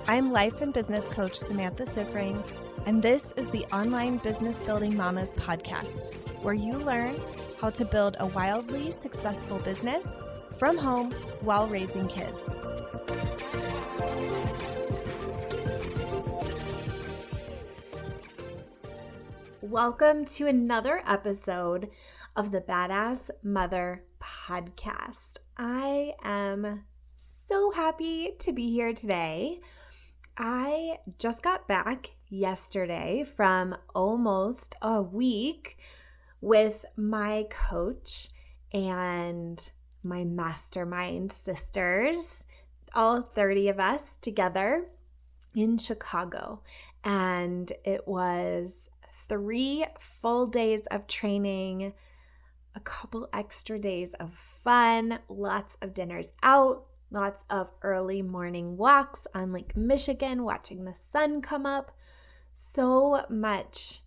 I'm life and business coach Samantha, and this is the Online Business Building Mamas podcast, where you learn how to build a wildly successful business from home while raising kids. Welcome to another episode of the Badass Mother podcast. I am so happy to be here today. I just got back yesterday from almost a week with my coach and my mastermind sisters, all 30 of us together in Chicago. And it was 3 full days of training, a couple extra days of fun, lots of dinners out, lots of early morning walks on Lake Michigan, watching the sun come up. So much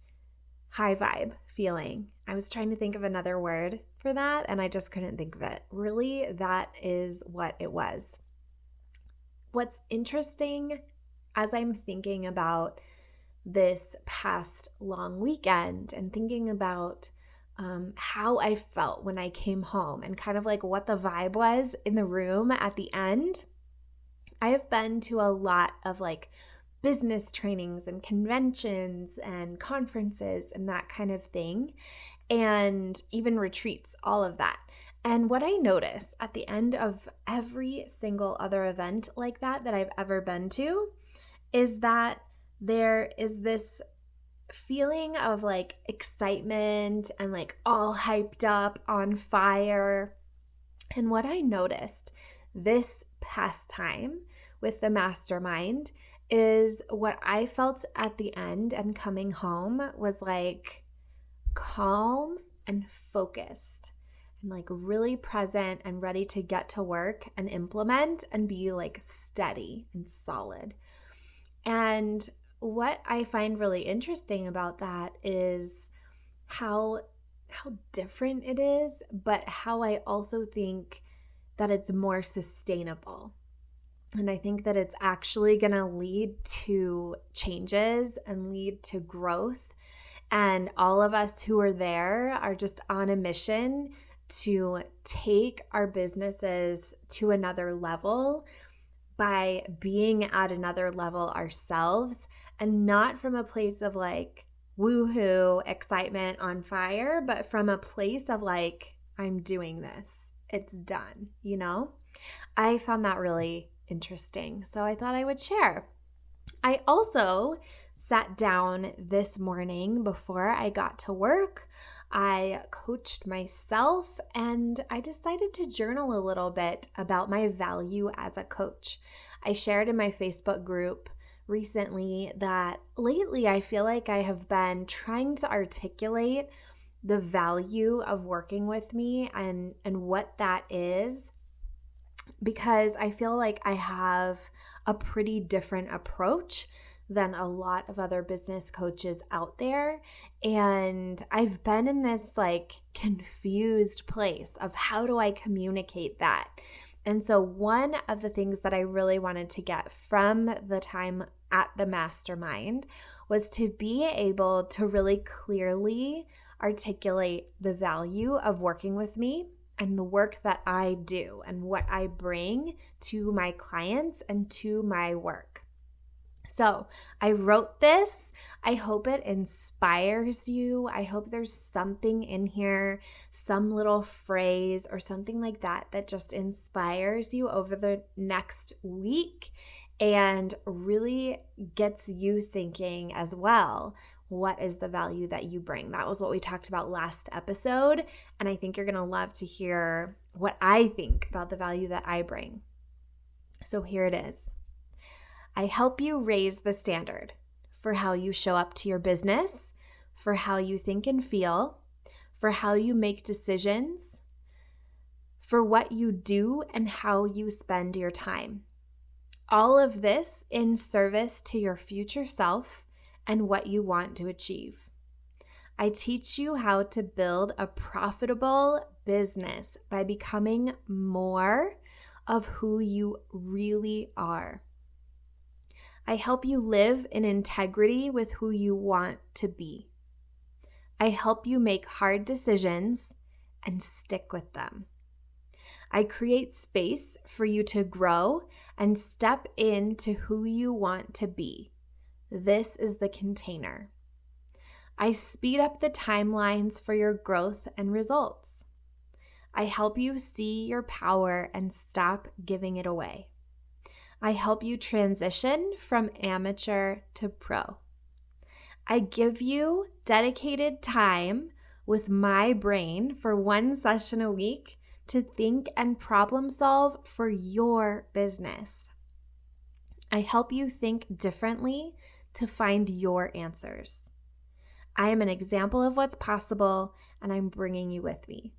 high vibe feeling. I was trying to think of another word for that, and I just couldn't think of it. Really, that is what it was. What's interesting as I'm thinking about this past long weekend and thinking about how I felt when I came home and kind of like what the vibe was in the room at the end. I have been to a lot of like business trainings and conventions and conferences and that kind of thing, and even retreats, all of that. And what I notice at the end of every single other event like that I've ever been to is that there is this feeling of like excitement and like all hyped up, on fire. And what I noticed this past time with the mastermind is what I felt at the end and coming home was like calm and focused and like really present and ready to get to work and implement and be like steady and solid. And what I find really interesting about that is how different it is, but how I also think that it's more sustainable. And I think that it's actually going to lead to changes and lead to growth. And all of us who are there are just on a mission to take our businesses to another level by being at another level ourselves, and not from a place of like woohoo, excitement, on fire, but from a place of like, I'm doing this. It's done, you know? I found that really interesting. So I thought I would share. I also sat down this morning before I got to work. I coached myself and I decided to journal a little bit about my value as a coach. I shared in my Facebook group recently that lately I feel like I have been trying to articulate the value of working with me and what that is, because I feel like I have a pretty different approach than a lot of other business coaches out there. And I've been in this like confused place of how do I communicate that? And so one of the things that I really wanted to get from the time at the mastermind was to be able to really clearly articulate the value of working with me and the work that I do and what I bring to my clients and to my work. So I wrote this. I hope it inspires you. I hope there's something in here, some little phrase or something like that just inspires you over the next week and really gets you thinking as well. What is the value that you bring? That was what we talked about last episode. And I think you're going to love to hear what I think about the value that I bring. So here it is. I help you raise the standard for how you show up to your business, for how you think and feel, for how you make decisions, for what you do and how you spend your time. All of this in service to your future self and what you want to achieve. I teach you how to build a profitable business by becoming more of who you really are. I help you live in integrity with who you want to be. I help you make hard decisions and stick with them. I create space for you to grow and step into who you want to be. This is the container. I speed up the timelines for your growth and results. I help you see your power and stop giving it away. I help you transition from amateur to pro. I give you dedicated time with my brain for one session a week to think and problem solve for your business. I help you think differently to find your answers. I am an example of what's possible, and I'm bringing you with me.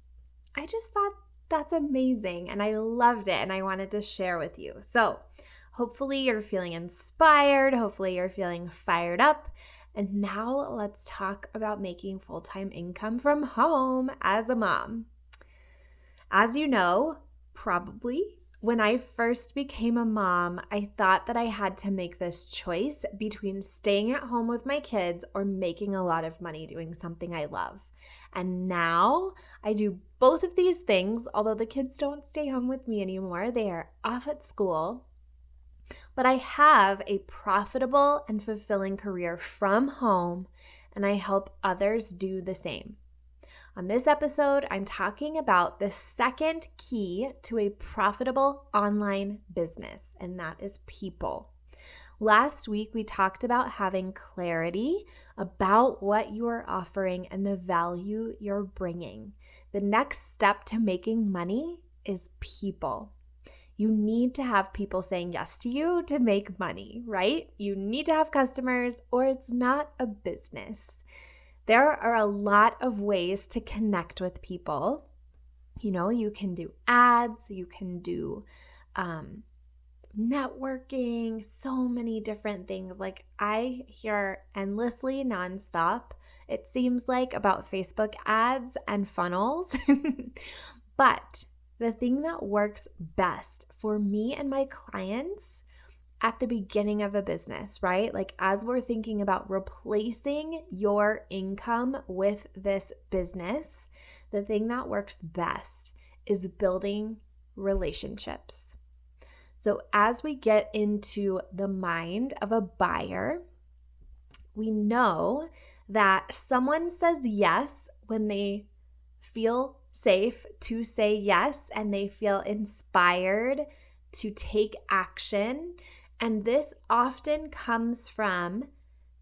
I just thought that's amazing, and I loved it, and I wanted to share with you. So hopefully you're feeling inspired. Hopefully you're feeling fired up. And now let's talk about making full-time income from home as a mom. As you know, probably, when I first became a mom, I thought that I had to make this choice between staying at home with my kids or making a lot of money doing something I love. And now I do both of these things, although the kids don't stay home with me anymore. They are off at school. But I have a profitable and fulfilling career from home, and I help others do the same. On this episode, I'm talking about the second key to a profitable online business, and that is people. Last week, we talked about having clarity about what you are offering and the value you're bringing. The next step to making money is people. You need to have people saying yes to you to make money, right? You need to have customers or it's not a business. There are a lot of ways to connect with people. You can do ads, you can do networking, so many different things. Like I hear endlessly nonstop, it seems like, about Facebook ads and funnels. But the thing that works best for me and my clients at the beginning of a business, right? Like as we're thinking about replacing your income with this business, the thing that works best is building relationships. So as we get into the mind of a buyer, we know that someone says yes when they feel safe to say yes and they feel inspired to take action. And this often comes from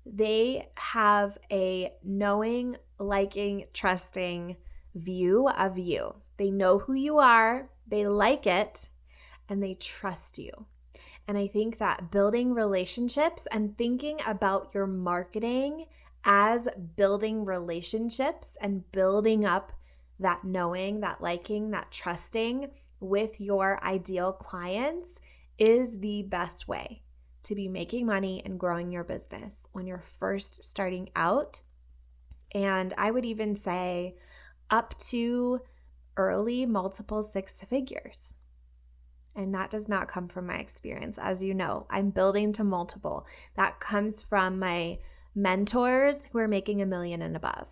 they have a knowing, liking, trusting view of you. They know who you are, they like it, and they trust you. And I think that building relationships and thinking about your marketing as building relationships and building up that knowing, that liking, that trusting with your ideal clients is the best way to be making money and growing your business when you're first starting out. And I would even say up to early multiple six figures. And that does not come from my experience. As you know, I'm building to multiple. That comes from my mentors who are making $1 million and above.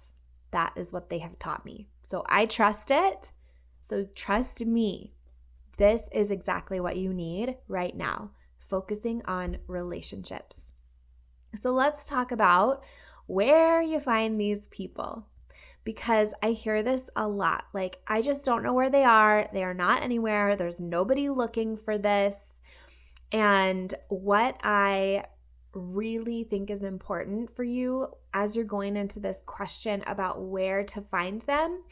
That is what they have taught me. So I trust it. So trust me. This is exactly what you need right now, focusing on relationships. So let's talk about where you find these people, because I hear this a lot. Like, I just don't know where they are. They are not anywhere. There's nobody looking for this. And what I really think is important for you as you're going into this question about where to find them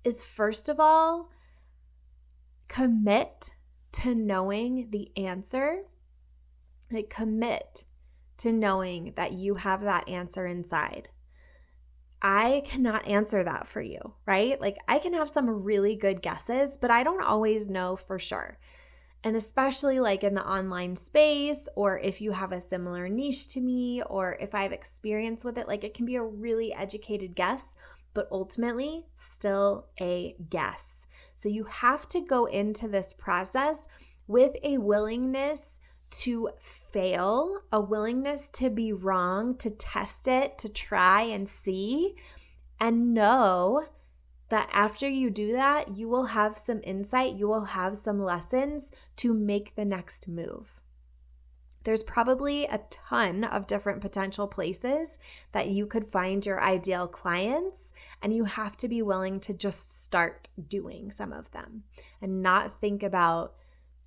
is, first of all, commit to knowing the answer. Like, commit to knowing that you have that answer inside. I cannot answer that for you, right? Like, I can have some really good guesses, but I don't always know for sure. And especially like in the online space, or if you have a similar niche to me, or if I have experience with it, like it can be a really educated guess, but ultimately still a guess. So you have to go into this process with a willingness to fail, a willingness to be wrong, to test it, to try and see, and know that after you do that, you will have some insight, you will have some lessons to make the next move. There's probably a ton of different potential places that you could find your ideal clients, and you have to be willing to just start doing some of them and not think about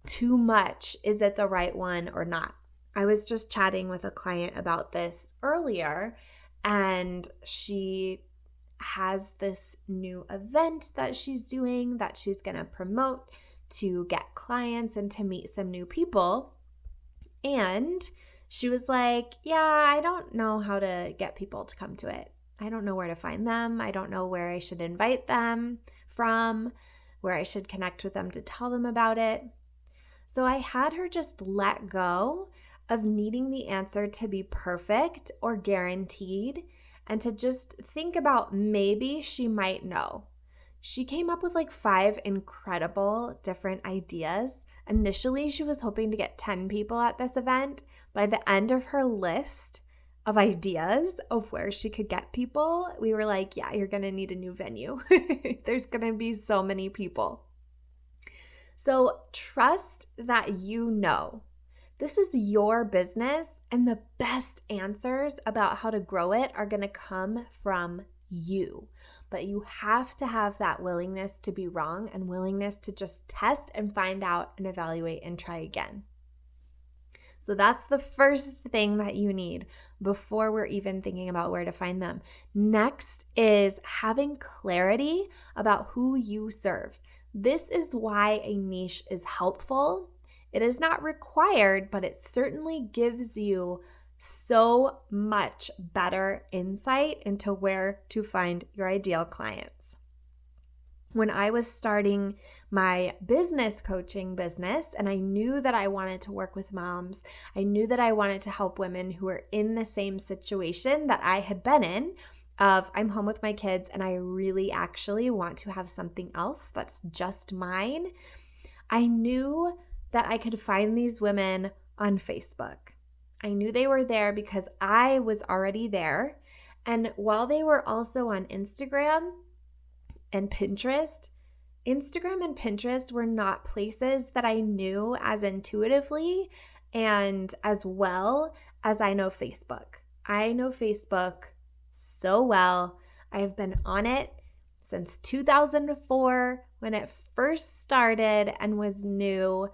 too much, is it the right one or not? I was just chatting with a client about this earlier, and she has this new event that she's doing that she's going to promote to get clients and to meet some new people. And she was like, yeah, I don't know how to get people to come to it. I don't know where to find them. I don't know where I should invite them from, where I should connect with them to tell them about it. So I had her just let go of needing the answer to be perfect or guaranteed, and to just think about maybe she might know. She came up with like 5 incredible different ideas. Initially, she was hoping to get 10 people at this event. By the end of her list of ideas of where she could get people, we were like, yeah, you're going to need a new venue. There's going to be so many people. So trust that you know. This is your business, and the best answers about how to grow it are going to come from you. But you have to have that willingness to be wrong and willingness to just test and find out and evaluate and try again. So that's the first thing that you need before we're even thinking about where to find them. Next is having clarity about who you serve. This is why a niche is helpful. It is not required, but it certainly gives you so much better insight into where to find your ideal clients. When I was starting my business coaching business, and I knew that I wanted to work with moms, I knew that I wanted to help women who were in the same situation that I had been in, of I'm home with my kids and I really actually want to have something else that's just mine. I knew that I could find these women on Facebook. I knew they were there because I was already there. And while they were also on Instagram and Pinterest, Instagram and Pinterest were not places that I knew as intuitively and as well as I know Facebook. I know Facebook so well. I've been on it since 2004 when it first started and was new.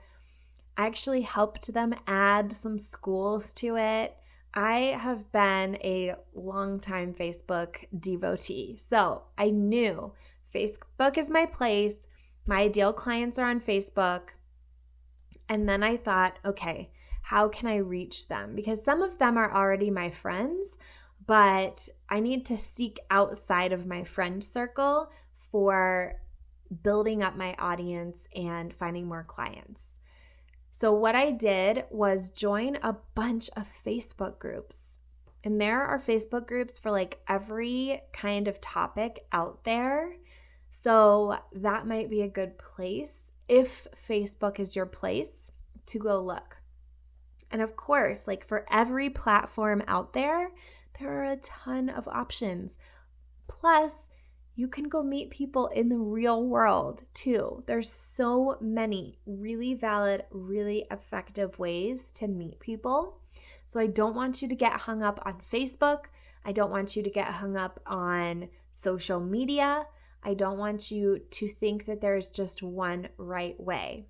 I actually helped them add some schools to it. I have been a longtime Facebook devotee. So I knew Facebook is my place. My ideal clients are on Facebook. And then I thought, okay, how can I reach them? Because some of them are already my friends, but I need to seek outside of my friend circle for building up my audience and finding more clients. So what I did was join a bunch of Facebook groups. And there are Facebook groups for like every kind of topic out there. So that might be a good place, if Facebook is your place, to go look. And of course, like for every platform out there, there are a ton of options. Plus, you can go meet people in the real world too. There's so many really valid, really effective ways to meet people. So I don't want you to get hung up on Facebook. I don't want you to get hung up on social media. I don't want you to think that there's just one right way.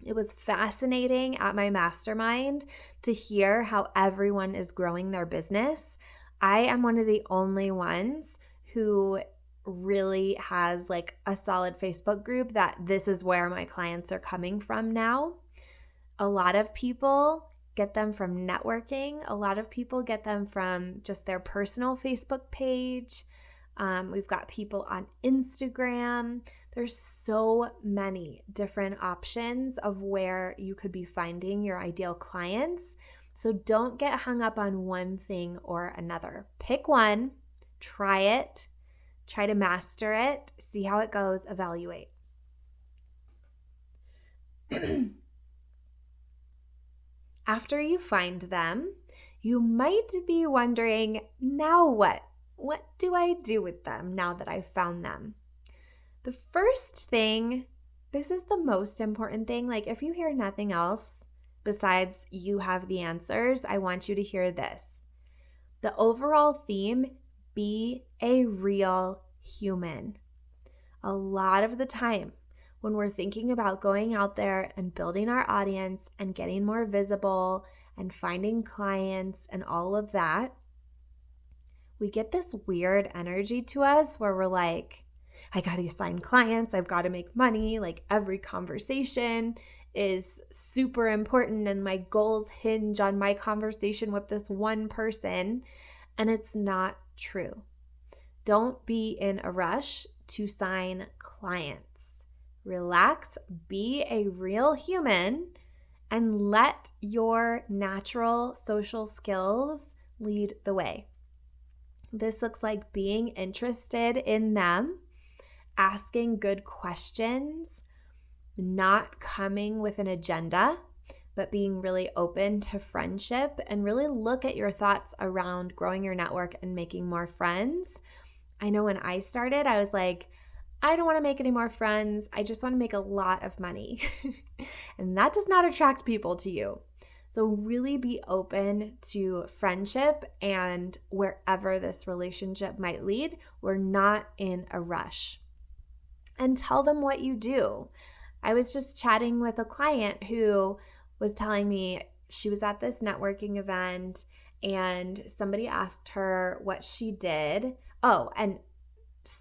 It was fascinating at my mastermind to hear how everyone is growing their business. I am one of the only ones who really has like a solid Facebook group that this is where my clients are coming from now. A lot of people get them from networking. A lot of people get them from just their personal Facebook page. We've got people on Instagram. There's so many different options of where you could be finding your ideal clients. So don't get hung up on one thing or another. Pick one, try it, try to master it, see how it goes, evaluate. After you find them, you might be wondering, now what? What do I do with them now that I've found them? The first thing, this is the most important thing. Like, if you hear nothing else besides you have the answers, I want you to hear this. The overall theme, be a real human. A lot of the time, when we're thinking about going out there and building our audience and getting more visible and finding clients and all of that, we get this weird energy to us where we're like, I got to sign clients. I've got to make money. Like, every conversation is super important and my goals hinge on my conversation with this one person. And it's not true. Don't be in a rush to sign clients. Relax, be a real human, and let your natural social skills lead the way. This looks like being interested in them, asking good questions, not coming with an agenda, but being really open to friendship, and really look at your thoughts around growing your network and making more friends. I know when I started, I was like, I don't want to make any more friends. I just want to make a lot of money. And that does not attract people to you. So really be open to friendship and wherever this relationship might lead. We're not in a rush. And tell them what you do. I was just chatting with a client who was telling me she was at this networking event and somebody asked her what she did. Oh, and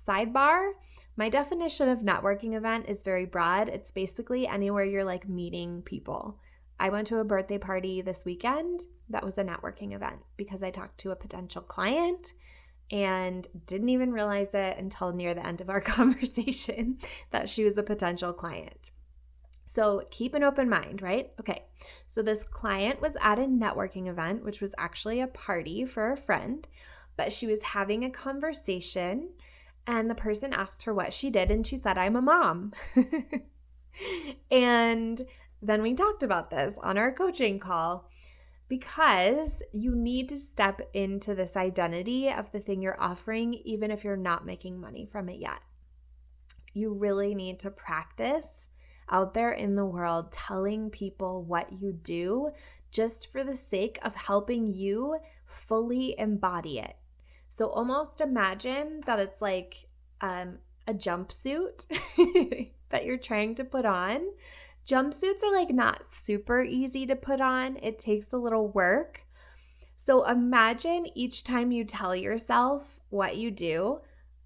sidebar, my definition of networking event is very broad. It's basically anywhere you're like meeting people. I went to a birthday party this weekend. That was a networking event because I talked to a potential client and didn't even realize it until near the end of our conversation that she was a potential client. So keep an open mind, right? Okay, so this client was at a networking event, which was actually a party for a friend, but she was having a conversation and the person asked her what she did and she said, I'm a mom. And then we talked about this on our coaching call because you need to step into this identity of the thing you're offering, even if you're not making money from it yet. You really need to practice out there in the world telling people what you do just for the sake of helping you fully embody it. So almost imagine that it's like a jumpsuit that you're trying to put on. Jumpsuits are like not super easy to put on. It takes a little work. So imagine each time you tell yourself what you do,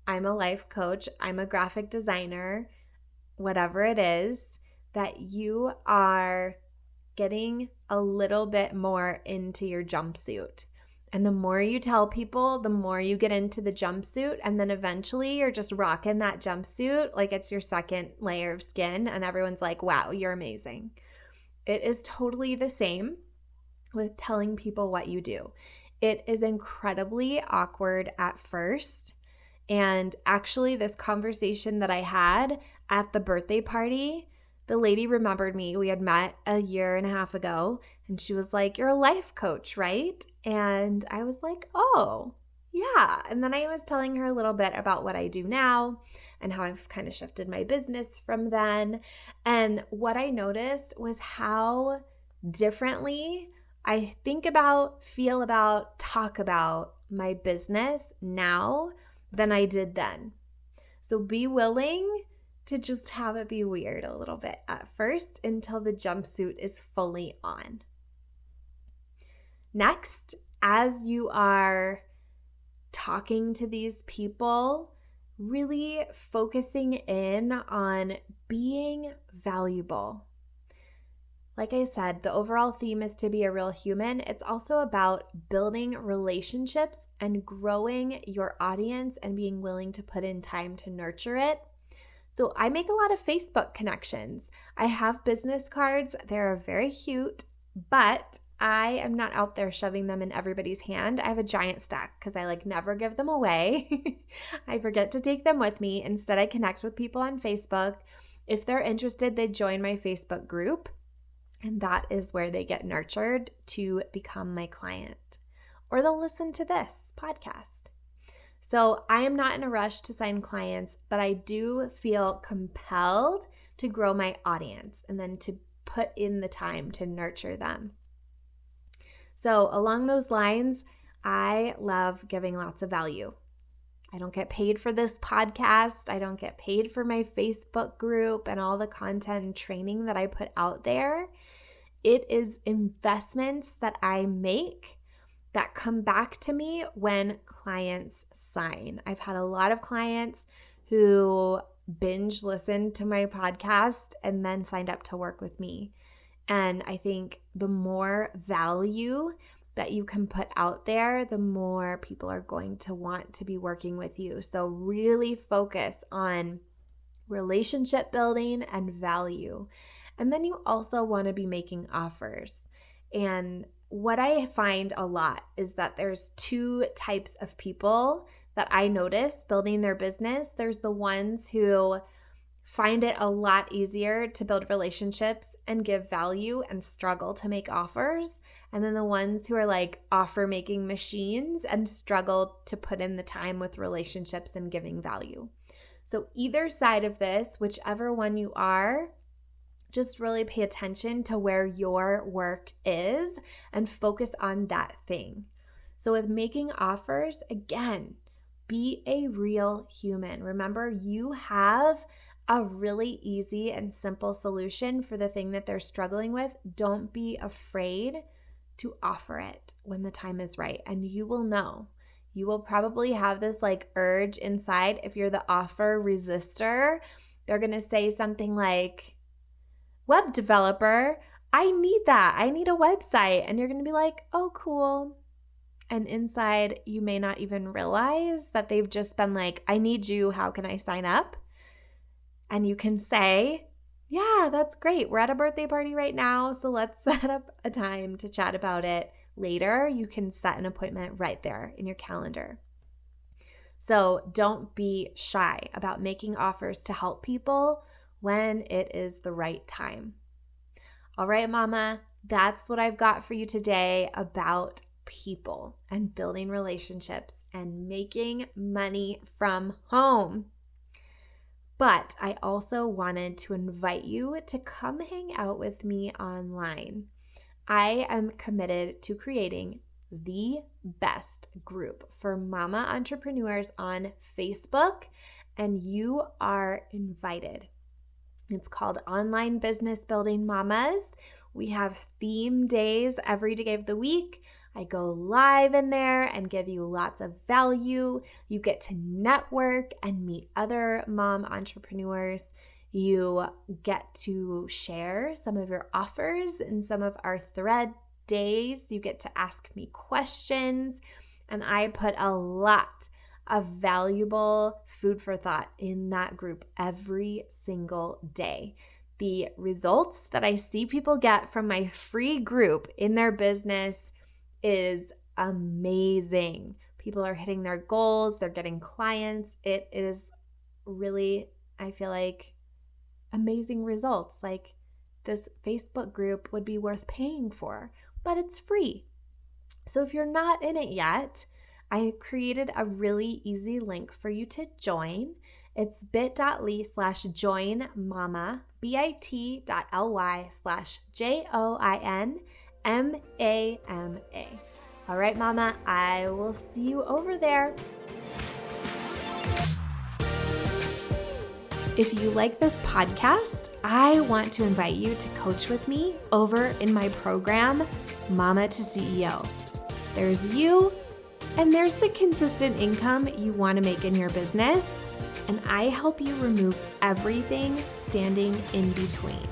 I'm a life coach, I'm a graphic designer, whatever it is, that you are getting a little bit more into your jumpsuit. And the more you tell people, the more you get into the jumpsuit. And then eventually you're just rocking that jumpsuit like it's your second layer of skin. And everyone's like, wow, you're amazing. It is totally the same with telling people what you do. It is incredibly awkward at first. And actually, this conversation that I had at the birthday party, the lady remembered me. We had met a year and a half ago, and she was like, you're a life coach, right? And I was like, oh, yeah. And then I was telling her a little bit about what I do now and how I've kind of shifted my business from then. And what I noticed was how differently I think about, feel about, talk about my business now than I did then. So be willing to just have it be weird a little bit at first until the jumpsuit is fully on. Next, as you are talking to these people, really focusing in on being valuable. Like I said, the overall theme is to be a real human. It's also about building relationships and growing your audience and being willing to put in time to nurture it. So I make a lot of Facebook connections. I have business cards. They're very cute, but I am not out there shoving them in everybody's hand. I have a giant stack because I never give them away. I forget to take them with me. Instead, I connect with people on Facebook. If they're interested, they join my Facebook group. And that is where they get nurtured to become my client, or they'll listen to this podcast. So I am not in a rush to sign clients, but I do feel compelled to grow my audience and then to put in the time to nurture them. So along those lines, I love giving lots of value. I don't get paid for this podcast. I don't get paid for my Facebook group and all the content and training that I put out there. It is investments that I make that come back to me when clients sign. I've had a lot of clients who binge listened to my podcast and then signed up to work with me. And I think the more value that you can put out there, the more people are going to want to be working with you. So really focus on relationship building and value. And then you also want to be making offers. And what I find a lot is that there's two types of people that I notice building their business. There's the ones who find it a lot easier to build relationships and give value and struggle to make offers. And then the ones who are like offer making machines and struggle to put in the time with relationships and giving value. So either side of this, whichever one you are, just really pay attention to where your work is and focus on that thing. So with making offers, again, be a real human. Remember, you have a really easy and simple solution for the thing that they're struggling with. Don't be afraid to offer it when the time is right, and you will know. You will probably have this like urge inside. If you're the offer resistor, they're going to say something like, web developer, I need that. I need a website. And you're going to be like, oh, cool. And inside, you may not even realize that they've just been like, I need you. How can I sign up? And you can say, yeah, that's great. We're at a birthday party right now, so let's set up a time to chat about it later. You can set an appointment right there in your calendar. So don't be shy about making offers to help people when it is the right time. All right, Mama, that's what I've got for you today about people and building relationships and making money from home. But I also wanted to invite you to come hang out with me online. I am committed to creating the best group for mama entrepreneurs on Facebook, and you are invited. It's called Online Business Building Mamas. We have theme days every day of the week. I go live in there and give you lots of value. You get to network and meet other mom entrepreneurs. You get to share some of your offers in some of our thread days. You get to ask me questions, and I put a lot of valuable food for thought in that group every single day. The results that I see people get from my free group in their business is amazing. People are hitting their goals, they're getting clients. It is really, I feel like, amazing results. Like, this Facebook group would be worth paying for, but it's free. So if you're not in it yet, I created a really easy link for you to join. It's bit.ly/joinmama, bit.ly/JOINMAMA. All right, Mama, I will see you over there. If you like this podcast, I want to invite you to coach with me over in my program, Mama to CEO. There's you, and there's the consistent income you want to make in your business, and I help you remove everything standing in between.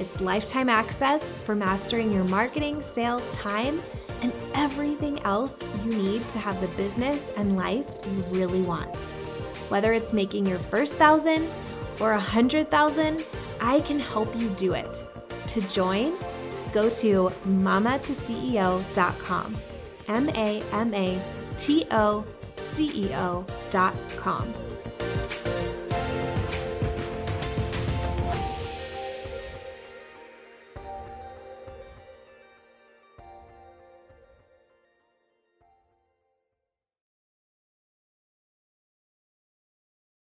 It's lifetime access for mastering your marketing, sales, time, and everything else you need to have the business and life you really want. Whether it's making your first 1,000 or 100,000, I can help you do it. To join, go to mamatoceo.com, mamatoceo.com.